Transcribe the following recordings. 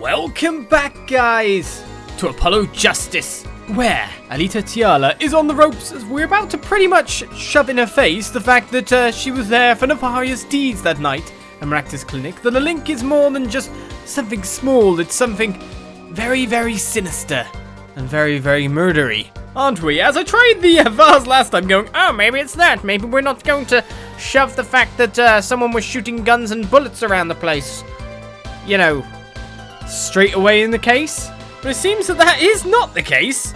Welcome back, guys, to Apollo Justice, where Alita Tiala is on the ropes as we're about to pretty much shove in her face the fact that she was there for nefarious deeds that night at Meraktis Clinic, that the link is more than just something small, it's something very, very sinister and very, very murdery, aren't we? As I tried the vase last time going, oh, maybe it's that, maybe we're not going to shove the fact that someone was shooting guns and bullets around the place, you know, straight away in the case. But it seems that is not the case,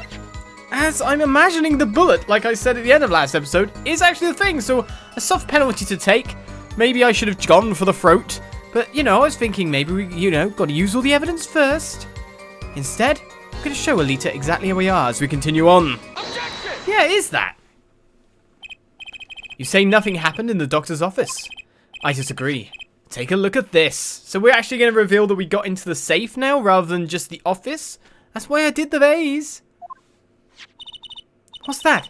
as I'm imagining the bullet, like I said at the end of last episode, is actually the thing. So a soft penalty to take. Maybe I should have gone for the throat, but you know, I was thinking maybe we, you know, got to use all the evidence first. Instead, I'm going to show Alita exactly how we are as we continue on. Objection! Yeah, it is that. You say nothing happened in the doctor's office. I disagree. Take a look at this. So we're actually going to reveal that we got into the safe now rather than just the office. That's why I did the vase. What's that?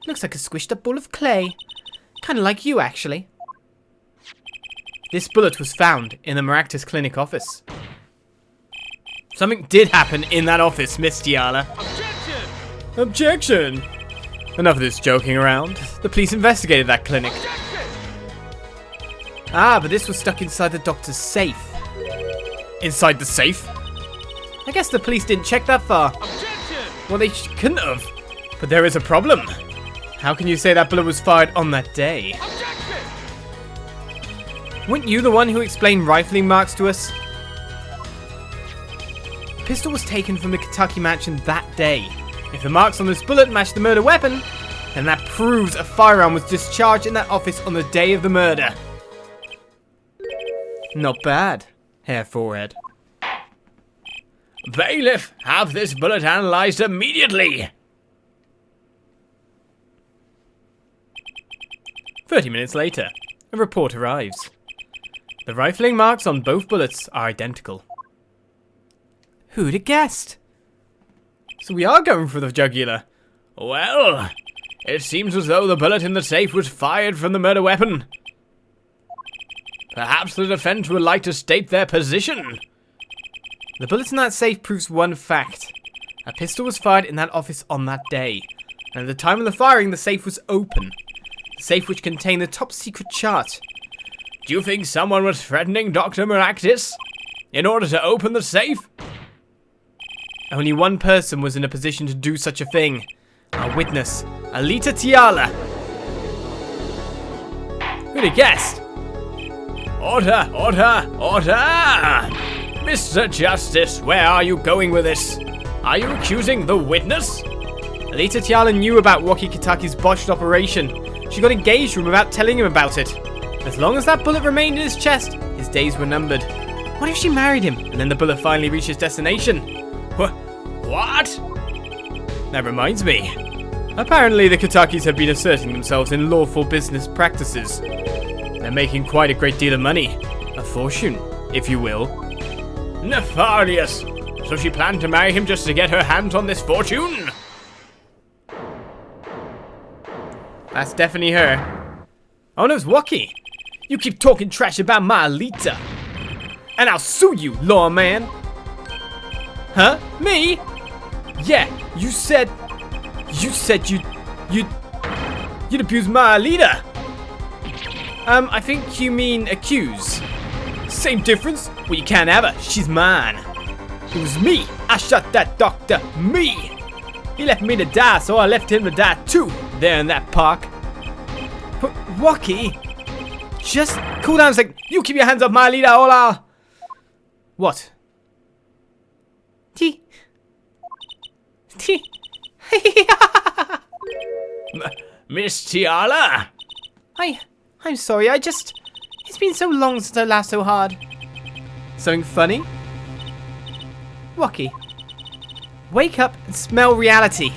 Looks like a squished up ball of clay. Kind of like you, actually. This bullet was found in the Meraktis Clinic office. Something did happen in that office, Miss Tiala. Objection! Objection! Enough of this joking around. The police investigated that clinic. Objection! Ah, but this was stuck inside the doctor's safe. Inside the safe? I guess the police didn't check that far. Objection! Well, they couldn't have. But there is a problem. How can you say that bullet was fired on that day? Objection! Weren't you the one who explained rifling marks to us? The pistol was taken from the Kentucky mansion that day. If the marks on this bullet match the murder weapon, then that proves a firearm was discharged in that office on the day of the murder. Not bad, Hair Forehead. Bailiff, have this bullet analysed immediately! 30 minutes later, a report arrives. The rifling marks on both bullets are identical. Who'd have guessed? So we are going for the jugular. Well, it seems as though the bullet in the safe was fired from the murder weapon. Perhaps the defense would like to state their position. The bullet in that safe proves one fact. A pistol was fired in that office on that day. And at the time of the firing, the safe was open. The safe which contained the top secret chart. Do you think someone was threatening Dr. Meraktis in order to open the safe? Only one person was in a position to do such a thing. Our witness, Alita Tiala. Who'd have guessed? Order, order, order! Mr. Justice, where are you going with this? Are you accusing the witness? Alita Tiala knew about Rocky Kitaki's botched operation. She got engaged to him without telling him about it. As long as that bullet remained in his chest, his days were numbered. What if she married him, and then the bullet finally reached its destination? What? That reminds me. Apparently the Kitakis have been asserting themselves in lawful business practices. They're making quite a great deal of money. A fortune, if you will. Nefarious! So she planned to marry him just to get her hands on this fortune? That's definitely her. Oh no, it's Waki. You keep talking trash about my Alita, and I'll sue you, lawman. Huh? Me? Yeah, you said you'd abuse my Alita. I think you mean accuse. Same difference? Well, you can't have her. She's mine. It was me. I shot that doctor. Me. He left me to die, so I left him to die too. There in that park. But Waki, just cool down a second. You keep your hands off my Alita, hola. What? Miss Tiala? I'm sorry, it's been so long since I laughed so hard. Something funny? Waki, wake up and smell reality.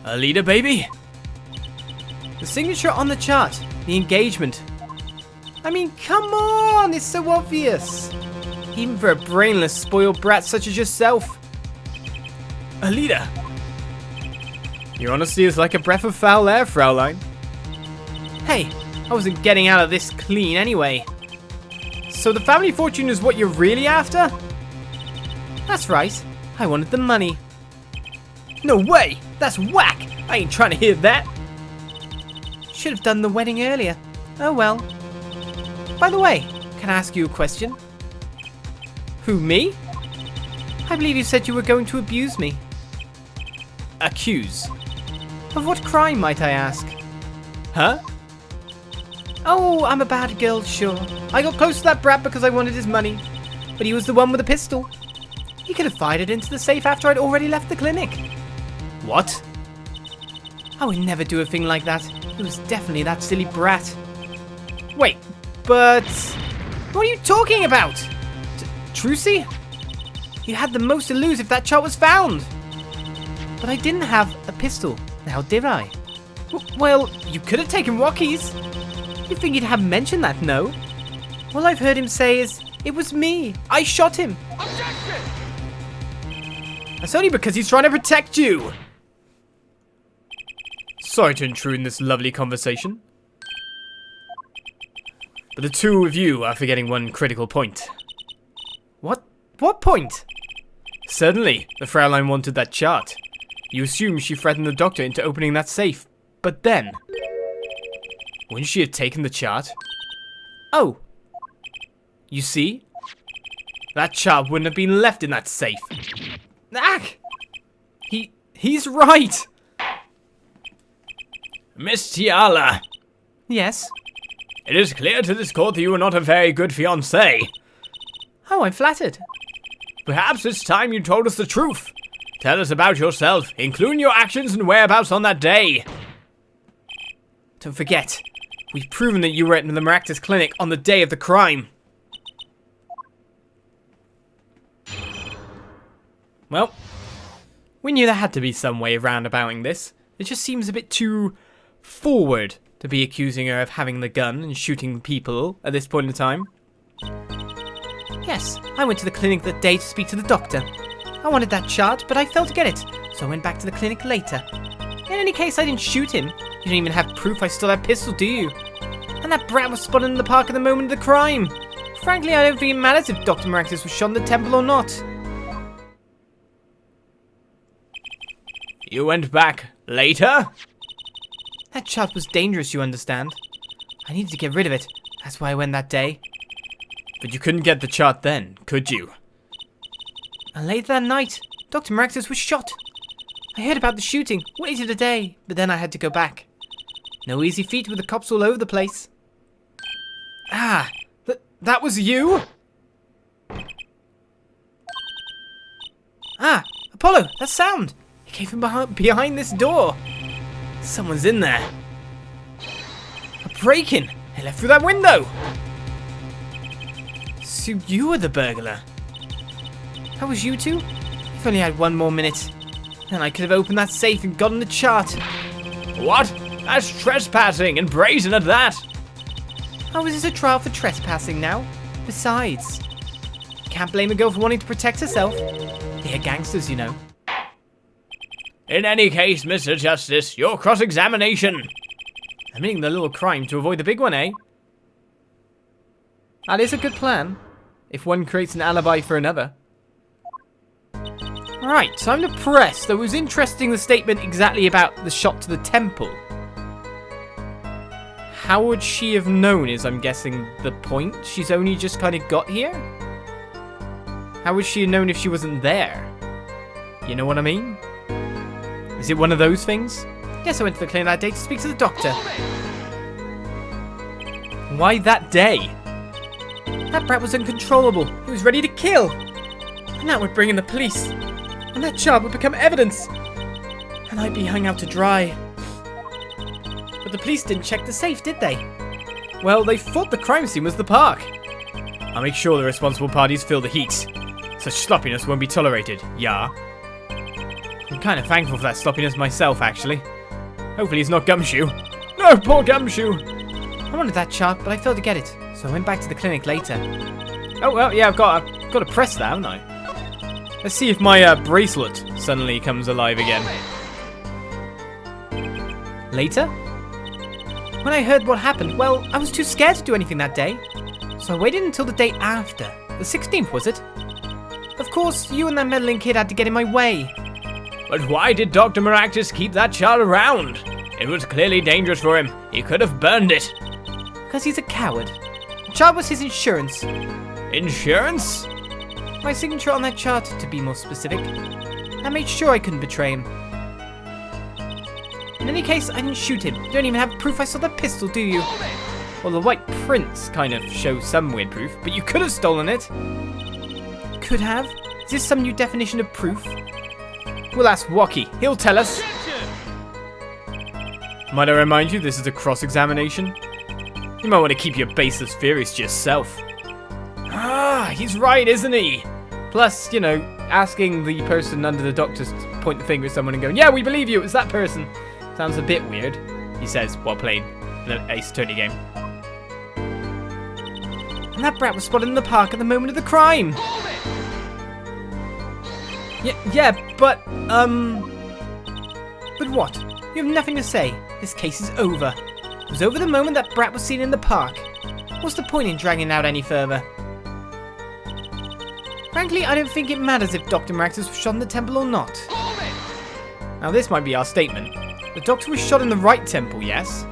Alita, baby? The signature on the chart, the engagement. I mean, come on, it's so obvious. Even for a brainless, spoiled brat such as yourself. Alita. Your honesty is like a breath of foul air, Fraulein. Hey, I wasn't getting out of this clean anyway. So the family fortune is what you're really after? That's right. I wanted the money. No way! That's whack! I ain't trying to hear that! Should have done the wedding earlier. Oh well. By the way, can I ask you a question? Who, me? I believe you said you were going to abuse me. Accuse? Of what crime, might I ask? Huh? Oh, I'm a bad girl, sure. I got close to that brat because I wanted his money. But he was the one with the pistol. He could have fired it into the safe after I'd already left the clinic. What? I would never do a thing like that. It was definitely that silly brat. Wait, but... what are you talking about? Trucy? You had the most to lose if that chart was found. But I didn't have a pistol, now did I? Well, you could have taken Rocky's. You'd think he'd have mentioned that, no? All I've heard him say is, it was me. I shot him. Objection! That's only because he's trying to protect you. Sorry to intrude in this lovely conversation. But the two of you are forgetting one critical point. What point? Certainly, the Fraulein wanted that chart. You assume she threatened the doctor into opening that safe. But then... wouldn't she have taken the chart? Oh. You see? That chart wouldn't have been left in that safe. Ah! He's right! Miss Tiala. Yes? It is clear to this court that you are not a very good fiancé. Oh, I'm flattered. Perhaps it's time you told us the truth. Tell us about yourself, including your actions and whereabouts on that day. Don't forget, we've proven that you were at the Meraktis clinic on the day of the crime. Well, we knew there had to be some way of roundabouting this. It just seems a bit too forward to be accusing her of having the gun and shooting people at this point in time. Yes, I went to the clinic that day to speak to the doctor. I wanted that chart, but I failed to get it, so I went back to the clinic later. In any case, I didn't shoot him. You don't even have proof I stole that pistol, do you? And that brat was spotted in the park at the moment of the crime. Frankly, I don't think it matters if Dr. Meraktis was shot in the temple or not. You went back later? That chart was dangerous, you understand. I needed to get rid of it. That's why I went that day. But you couldn't get the chart then, could you? And later that night, Dr. Meraktis was shot. I heard about the shooting, waited a day, but then I had to go back. No easy feat with the cops all over the place. Ah, that was you? Ah, Apollo, that sound. It came from behind this door. Someone's in there. A break-in. They left through that window. So you were the burglar. That was you two? If only I had one more minute. Then I could have opened that safe and gotten the chart. What? That's trespassing and brazen at that. Oh, is this a trial for trespassing now? Besides, you can't blame a girl for wanting to protect herself. They're gangsters, you know. In any case, Mr. Justice, your cross-examination. Admitting the little crime to avoid the big one, eh? That is a good plan, if one creates an alibi for another. Right, time to press. Though it was interesting the statement exactly about the shot to the temple. How would she have known is, I'm guessing, the point? She's only just kind of got here? How would she have known if she wasn't there? You know what I mean? Is it one of those things? Yes, I went to the clinic that day to speak to the doctor. Why that day? That brat was uncontrollable. He was ready to kill. And that would bring in the police. And that child would become evidence. And I'd be hung out to dry. But the police didn't check the safe, did they? Well, they thought the crime scene was the park. I'll make sure the responsible parties feel the heat. Such sloppiness won't be tolerated, yeah? I'm kind of thankful for that sloppiness myself, actually. Hopefully it's not Gumshoe. No, poor Gumshoe! I wanted that chart, but I failed to get it, so I went back to the clinic later. Oh, well, yeah, I've got to press that, haven't I? Let's see if my bracelet suddenly comes alive again. Later? When I heard what happened, well, I was too scared to do anything that day. So I waited until the day after. The 16th, was it? Of course, you and that meddling kid had to get in my way. But why did Dr. Meraktis keep that child around? It was clearly dangerous for him. He could have burned it. Because he's a coward. The child was his insurance. Insurance? My signature on that chart, to be more specific. I made sure I couldn't betray him. In any case, I didn't shoot him. You don't even have proof I saw the pistol, do you? Well, the white prints kind of show some weird proof, but you could have stolen it. Could have? Is this some new definition of proof? We'll ask Waki. He'll tell us. Might I remind you, this is a cross-examination? You might want to keep your baseless theories to yourself. Ah, he's right, isn't he? Plus, you know, asking the person under the doctor to point the finger at someone and going, yeah, we believe you, it's that person. Sounds a bit weird, he says while playing an Ace Attorney game. And that brat was spotted in the park at the moment of the crime. Yeah, but what? You have nothing to say. This case is over. It was over the moment that brat was seen in the park. What's the point in dragging it out any further? Frankly, I don't think it matters if Dr. Meraktis was shot in the temple or not. Now this might be our statement. The doctor was shot in the right temple, yes?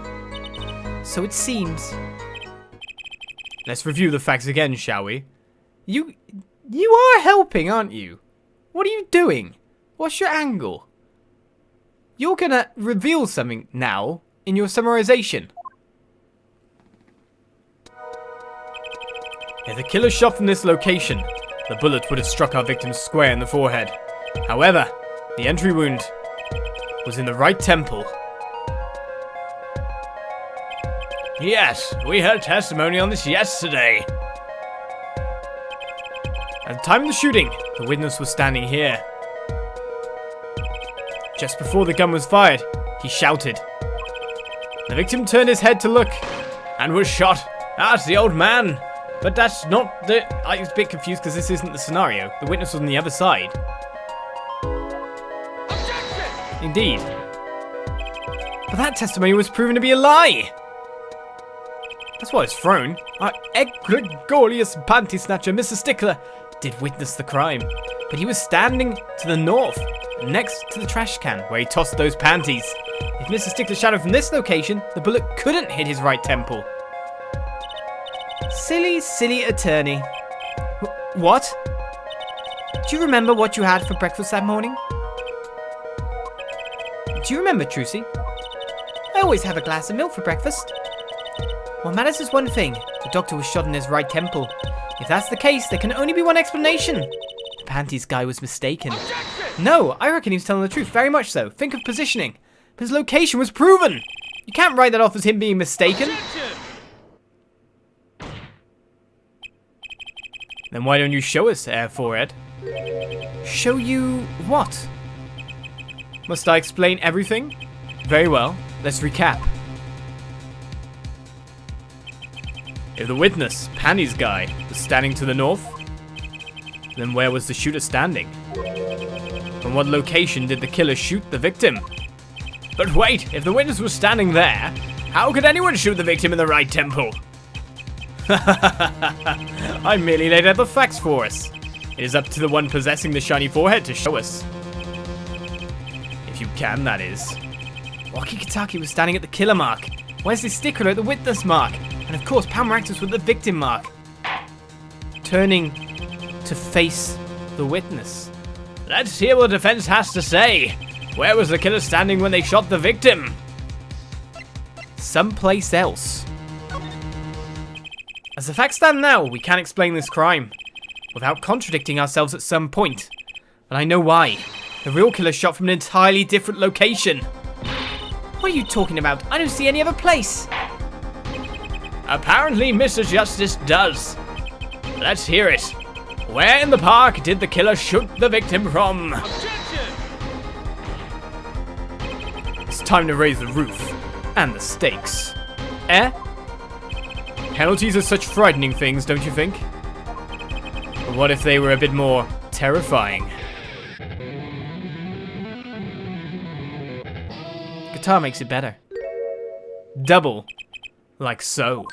So it seems. Let's review the facts again, shall we? You are helping, aren't you? What are you doing? What's your angle? You're gonna reveal something now in your summarization. If the killer shot from this location, the bullet would have struck our victim square in the forehead. However, the entry wound was in the right temple. Yes, we heard testimony on this yesterday. At the time of the shooting, the witness was standing here. Just before the gun was fired, he shouted. The victim turned his head to look and was shot. That's the old man. But that's not the... I was a bit confused because this isn't the scenario. The witness was on the other side. Objection! Indeed. But that testimony was proven to be a lie. That's why it's thrown. Our egregious panty snatcher, Mr. Stickler, did witness the crime. But he was standing to the north, next to the trash can, where he tossed those panties. If Mr. Stickler shouted from this location, the bullet couldn't hit his right temple. Silly, silly attorney. What? Do you remember what you had for breakfast that morning? Do you remember, Trucy? I always have a glass of milk for breakfast. What matters is one thing. The doctor was shot in his right temple. If that's the case, there can only be one explanation. The panties guy was mistaken. Objection! No, I reckon he was telling the truth, very much so. Think of positioning. But his location was proven. You can't write that off as him being mistaken. Objection! Then why don't you show us, Air Forehead? Show you what? Must I explain everything? Very well, let's recap. If the witness, Panny's guy, was standing to the north, then where was the shooter standing? From what location did the killer shoot the victim? But wait, if the witness was standing there, how could anyone shoot the victim in the right temple? I merely laid out the facts for us. It is up to the one possessing the shiny forehead to show us. If you can, that is. Waki Kitaki was standing at the killer mark. Wesley Stickler at the witness mark. And of course, Meraktis with the victim mark. Turning to face the witness. Let's hear what the defense has to say. Where was the killer standing when they shot the victim? Someplace else. As the facts stand now, we can't explain this crime without contradicting ourselves at some point. But I know why. The real killer shot from an entirely different location. What are you talking about? I don't see any other place. Apparently, Mr. Justice does. Let's hear it. Where in the park did the killer shoot the victim from? Objection! It's time to raise the roof and the stakes. Eh? Penalties are such frightening things, don't you think? But what if they were a bit more terrifying? Guitar makes it better. Double. Like so.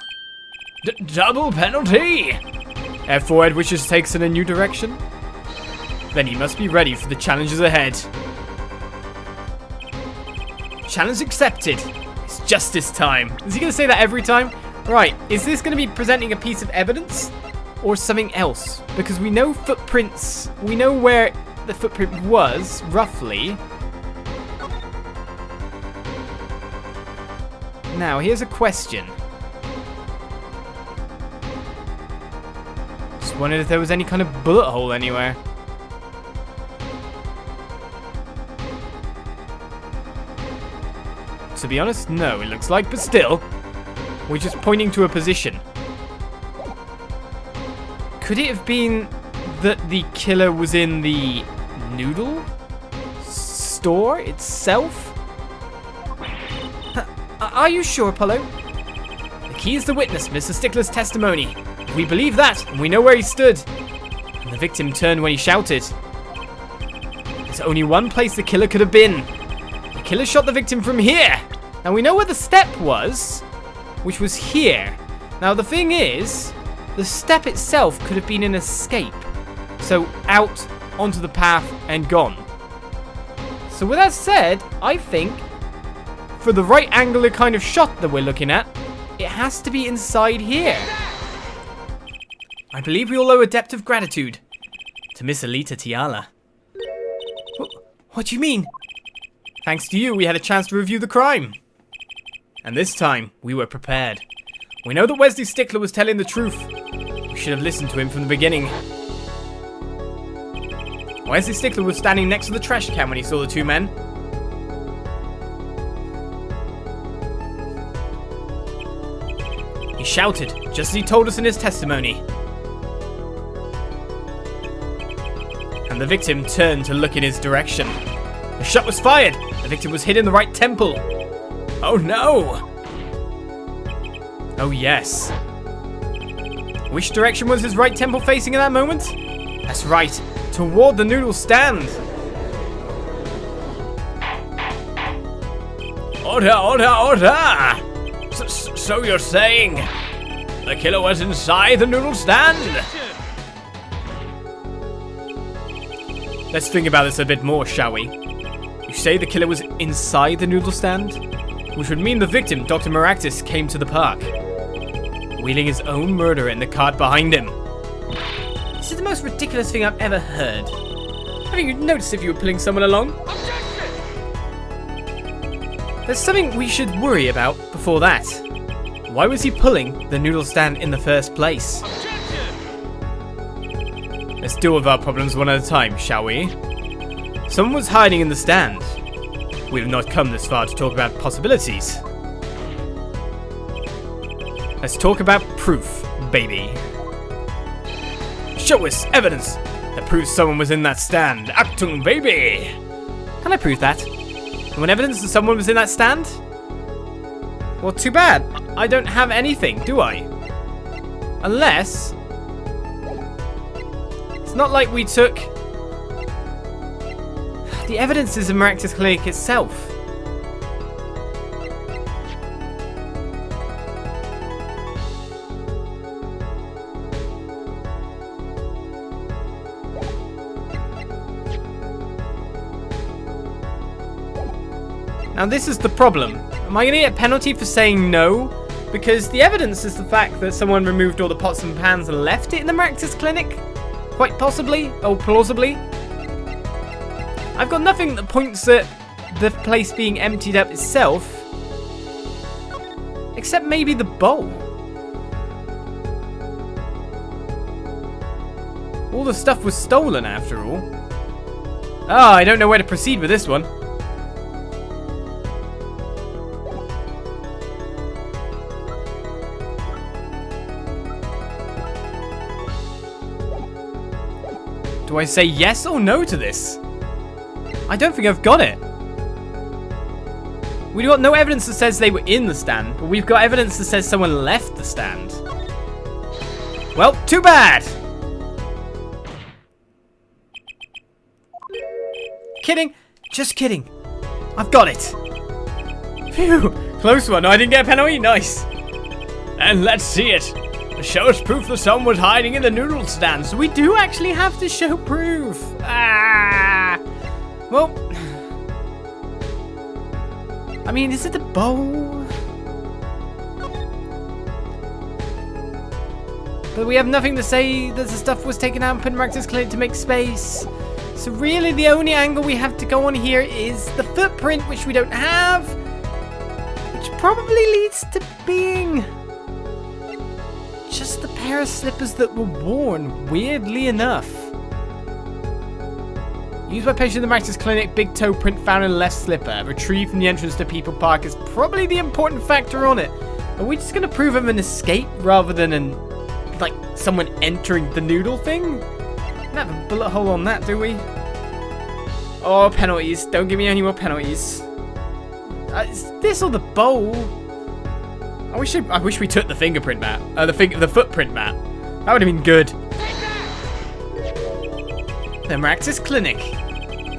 Double penalty! F4 wishes takes in a new direction. Then he must be ready for the challenges ahead. Challenge accepted. It's justice time. Is he going to say that every time? Right, is this going to be presenting a piece of evidence? Or something else? Because we know footprints. We know where the footprint was, roughly. Now, here's a question. Just wondered if there was any kind of bullet hole anywhere. To be honest, no, it looks like, but still. We're just pointing to a position. Could it have been that the killer was in the Noodle store itself? Are you sure, Apollo? The key is the witness, Mr. Stickler's testimony. If we believe that, and we know where he stood. And the victim turned when he shouted. There's only one place the killer could have been. The killer shot the victim from here. Now we know where the step was, which was here. Now the thing is, the step itself could have been an escape. So out onto the path and gone. So with that said, I think for the right angular kind of shot that we're looking at, it has to be inside here. I believe we all owe a debt of gratitude to Miss Alita Tiala. What do you mean? Thanks to you, we had a chance to review the crime. And this time, we were prepared. We know that Wesley Stickler was telling the truth. We should have listened to him from the beginning. Wesley Stickler was standing next to the trash can when he saw the two men. He shouted, just as he told us in his testimony. And the victim turned to look in his direction. The shot was fired. The victim was hit in the right temple. Oh no! Oh yes. Which direction was his right temple facing in that moment? That's right, toward the Noodle stand. Order, order, order! So you're saying the killer was inside the Noodle stand? Let's think about this a bit more, shall we? You say the killer was inside the Noodle stand? Which would mean the victim, Dr. Meraktis, came to the park, wheeling his own murderer in the cart behind him. This is the most ridiculous thing I've ever heard. Haven't you noticed if you were pulling someone along? There's something we should worry about before that. Why was he pulling the Noodle stand in the first place? Let's deal with our problems one at a time, shall we? Someone was hiding in the stand. We have not come this far to talk about possibilities. Let's talk about proof, baby. Show us evidence that proves someone was in that stand. Achtung, baby! Can I prove that? You want evidence that someone was in that stand? Well, too bad. I don't have anything, do I? Unless... it's not like we took... the evidence is in Meraktis Clinic itself. Now this is the problem. Am I going to get a penalty for saying no? Because the evidence is the fact that someone removed all the pots and pans and left it in the Meraktis Clinic? Quite possibly, or plausibly. I've got nothing that points at the place being emptied up itself. Except maybe the bowl. All the stuff was stolen after all. Ah, I don't know where to proceed with this one. Do I say yes or no to this? I don't think I've got it. We've got no evidence that says they were in the stand, but we've got evidence that says someone left the stand. Well, too bad! Kidding. Just kidding. I've got it. Phew. Close one. I didn't get a penalty. Nice. And let's see it. Show us proof that someone was hiding in the noodle stand. So we do actually have to show proof. Ah. Well, I mean, is it the bowl? But we have nothing to say that the stuff was taken out and put in Meraktis clinic to make space. So really the only angle we have to go on here is the footprint, which we don't have. Which probably leads to being just the pair of slippers that were worn, weirdly enough. Used by patient in the Meraktis clinic, big toe print found in the left slipper. Retrieved from the entrance to People Park is probably the important factor on it. Are we just going to prove of an escape rather than like someone entering the noodle thing? We don't have a bullet hole on that, do we? Oh, penalties. Don't give me any more penalties. Is this or the bowl? I wish we took the fingerprint map. The footprint map. That would have been good. The Meraktis clinic.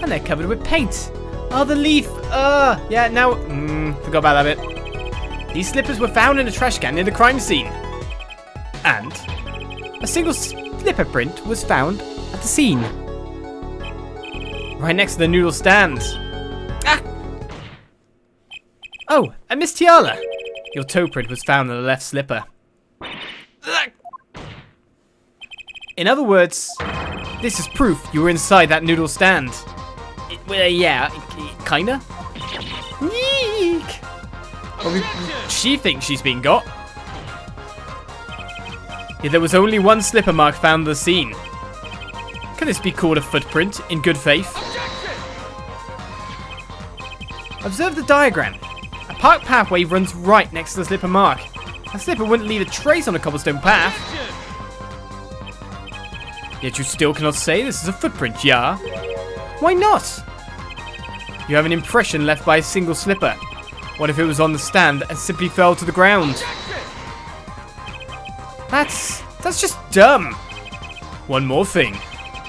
And they're covered with paint. Oh, the leaf. Yeah, now... forgot about that bit. These slippers were found in a trash can near the crime scene. And a single slipper print was found at the scene. Right next to the noodle stand. Ah! Oh, and Miss Tiala. Your toe print was found in the left slipper. In other words, this is proof you were inside that noodle stand. Yeah, kinda. Yeek! Well, she thinks she's been got. Yeah, there was only one slipper mark found at the scene. Can this be called a footprint in good faith? Observe the diagram. A park pathway runs right next to the slipper mark. A slipper wouldn't leave a trace on a cobblestone path. Yet you still cannot say this is a footprint, yeah? Why not? You have an impression left by a single slipper. What if it was on the stand and simply fell to the ground? That's just dumb. One more thing.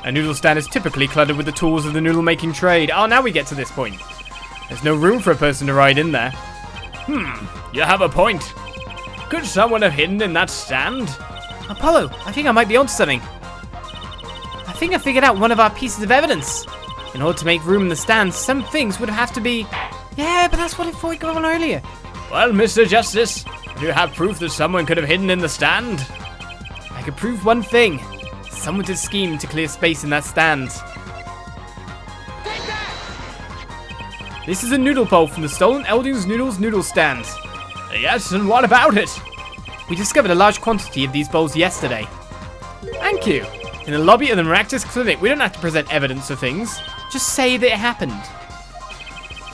A noodle stand is typically cluttered with the tools of the noodle making trade. Oh, now we get to this point. There's no room for a person to ride in there. You have a point. Could someone have hidden in that stand? Apollo, I think I might be onto something. I think I figured out one of our pieces of evidence. In order to make room in the stand, some things would have to be... Yeah, but that's what I thought we got on earlier. Well, Mr. Justice, do you have proof that someone could have hidden in the stand? I could prove one thing. Someone did scheme to clear space in that stand. This is a noodle bowl from the stolen Elding's Noodles noodle stand. Yes, and what about it? We discovered a large quantity of these bowls yesterday. Thank you. In the lobby of the Meraktis clinic, we don't have to present evidence of things. Just say that it happened.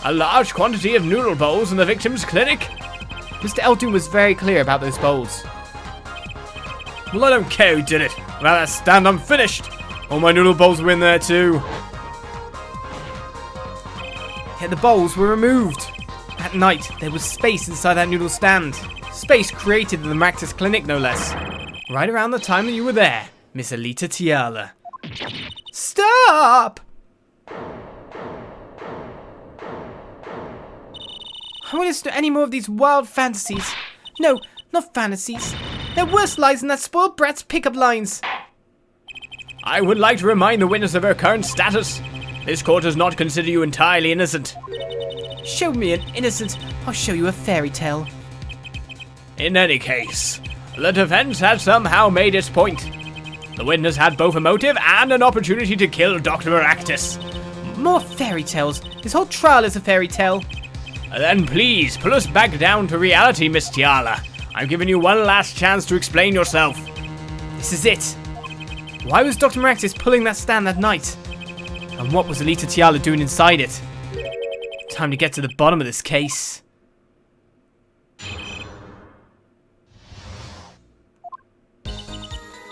A large quantity of noodle bowls in the victim's clinic? Mr. Eldon was very clear about those bowls. Well, I don't care who did it. Without that stand, I'm finished. All my noodle bowls were in there too. Yet the bowls were removed. At night, there was space inside that noodle stand. Space created in the Meraktis clinic, no less. Right around the time that you were there, Miss Alita Tiala. Stop! I won't listen to any more of these wild fantasies. No, not fantasies. They're worse lies than that spoiled brat's pickup lines. I would like to remind the witness of her current status. This court does not consider you entirely innocent. Show me an innocent, I'll show you a fairy tale. In any case, the defense has somehow made its point. The witness had both a motive and an opportunity to kill Dr. Meraktis. More fairy tales. This whole trial is a fairy tale. Then please, pull us back down to reality, Miss Tiala. I'm giving you one last chance to explain yourself. This is it. Why was Dr. Meraktis pulling that stand that night? And what was Alita Tiala doing inside it? Time to get to the bottom of this case.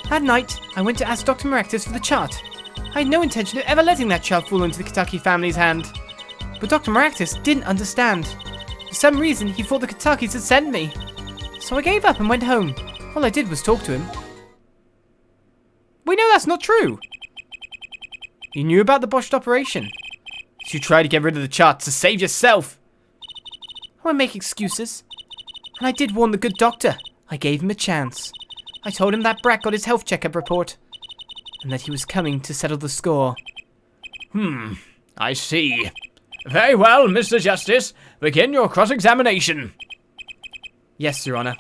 That night, I went to ask Dr. Meraktis for the chart. I had no intention of ever letting that chart fall into the Kentucky family's hand. But Dr. Meraktis didn't understand. For some reason, he thought the Kentuckys had sent me. So I gave up and went home. All I did was talk to him. We know that's not true. You knew about the botched operation. So you tried to get rid of the chart to save yourself. I won't make excuses. And I did warn the good doctor. I gave him a chance. I told him that Brat got his health checkup report. And that he was coming to settle the score. I see. Very well, Mr. Justice. Begin your cross-examination. Yes, Your Honor.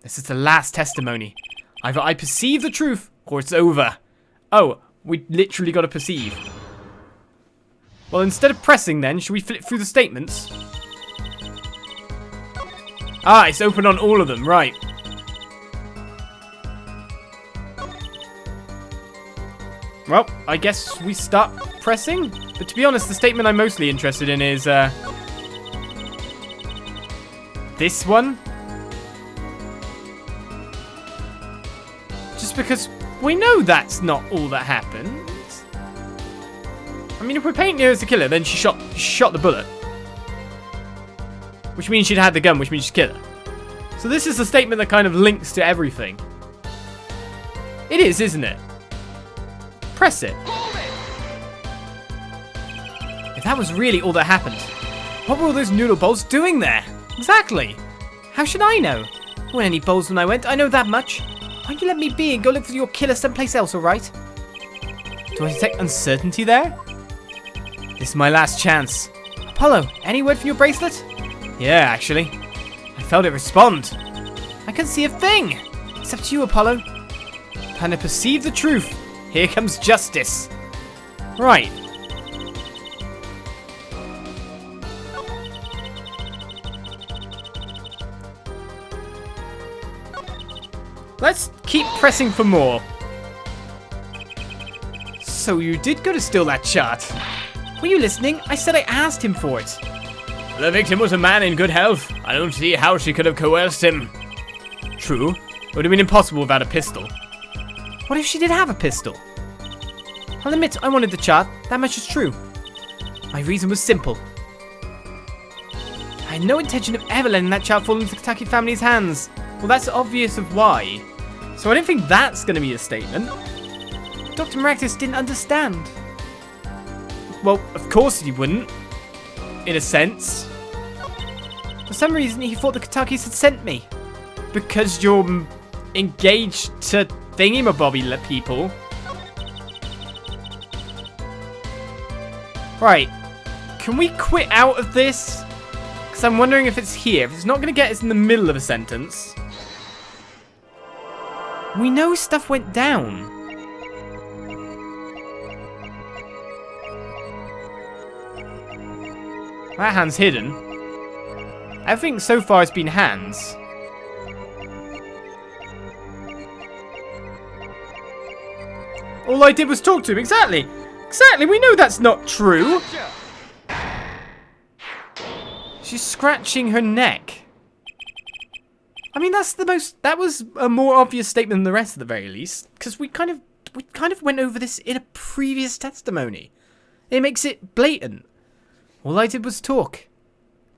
This is the last testimony. Either I perceive the truth, or it's over. Oh, we literally got to perceive. Well, instead of pressing then, should we flip through the statements? Ah, it's open on all of them, right. Well, I guess we start pressing. But to be honest, the statement I'm mostly interested in is, this one. Just because we know that's not all that happened. I mean, if we're painting her as the killer, then she shot the bullet. Which means she'd had the gun, which means she's killer. So this is the statement that kind of links to everything. It is, isn't it? Press it. If that was really all that happened, what were all those noodle bowls doing there? Exactly. How should I know? There weren't any bowls when I went, I know that much. Why don't you let me be and go look for your killer someplace else, alright? Do I detect uncertainty there? This is my last chance. Apollo, any word for your bracelet? Yeah, actually. I felt it respond. I couldn't see a thing. It's up to you, Apollo. Time to perceive the truth. Here comes justice. Right. Let's keep pressing for more. So you did go to steal that chart. Were you listening? I said I asked him for it. The victim was a man in good health. I don't see how she could have coerced him. True. It would have been impossible without a pistol. What if she did have a pistol? I'll admit I wanted the chart. That much is true. My reason was simple. I had no intention of ever letting that chart fall into the Kentucky family's hands. Well, that's obvious of why. So I don't think that's going to be a statement. Dr. Meraktis didn't understand. Well, of course he wouldn't. In a sense. For some reason, he thought the Kentuckys had sent me. Because you're engaged to thingy-mabobby people. Right. Can we quit out of this? Because I'm wondering if it's here. If it's not going to get us in the middle of a sentence. We know stuff went down. That hand's hidden. Everything so far has been hands. All I did was talk to him. Exactly. Exactly. We know that's not true. She's scratching her neck. I mean, that was a more obvious statement than the rest at the very least. Because we kind of went over this in a previous testimony. It makes it blatant. All I did was talk.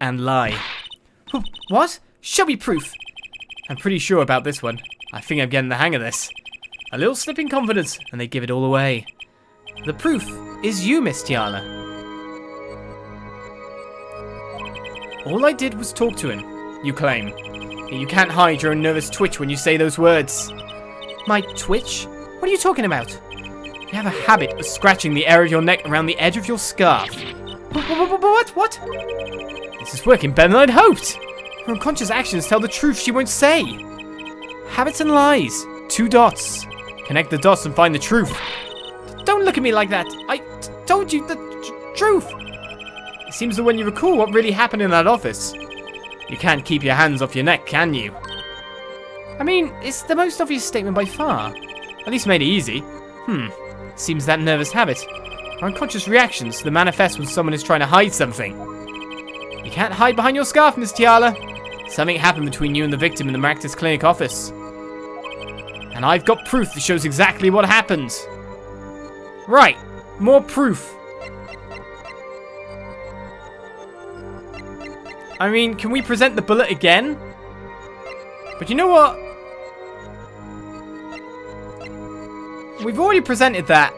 And lie. What? Show me proof. I'm pretty sure about this one. I think I'm getting the hang of this. A little slip in confidence, and they give it all away. The proof is you, Miss Tiala. All I did was talk to him, you claim. Yet you can't hide your own nervous twitch when you say those words. My twitch? What are you talking about? You have a habit of scratching the area of your neck around the edge of your scarf. What? This is working better than I'd hoped. Her unconscious actions tell the truth she won't say. Habits and lies. 2 dots. Connect the dots and find the truth. Don't look at me like that. I told you the truth. It seems that when you recall what really happened in that office, you can't keep your hands off your neck, can you? I mean, it's the most obvious statement by far. At least made it easy. Seems that nervous habit. Our unconscious reactions to the manifest when someone is trying to hide something. You can't hide behind your scarf, Miss Tiala. Something happened between you and the victim in the Meraktis clinic office. And I've got proof that shows exactly what happened. Right, more proof. I mean, can we present the bullet again? But you know what? We've already presented that.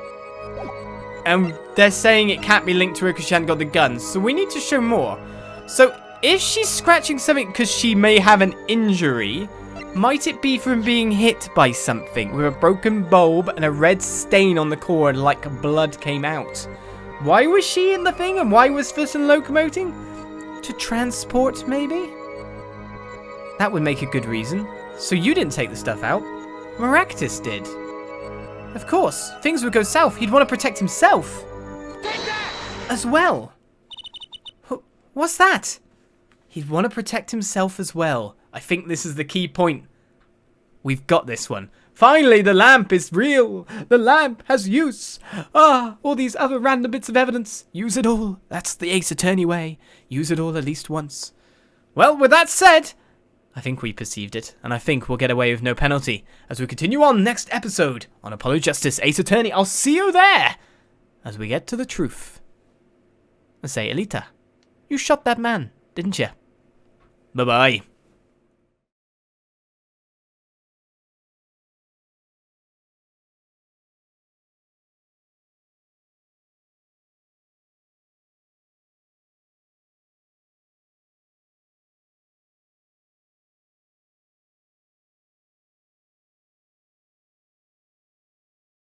And they're saying it can't be linked to her because she hadn't got the gun. So we need to show more. So if she's scratching something because she may have an injury, Might it be from being hit by something with a broken bulb and a red stain on the cord like blood came out? Why was she in the thing and why was Fussen locomoting? To transport, maybe? That would make a good reason. So you didn't take the stuff out. Meraktis did. Of course, things would go south. He'd want to protect himself. As well. What's that? He'd want to protect himself as well. I think this is the key point. We've got this one. Finally, the lamp is real. The lamp has use. All these other random bits of evidence. Use it all. That's the Ace Attorney way. Use it all at least once. Well, with that said, I think we perceived it, and I think we'll get away with no penalty as we continue on next episode on Apollo Justice Ace Attorney. I'll see you there as we get to the truth. And say, Alita, you shot that man, didn't you? Bye-bye.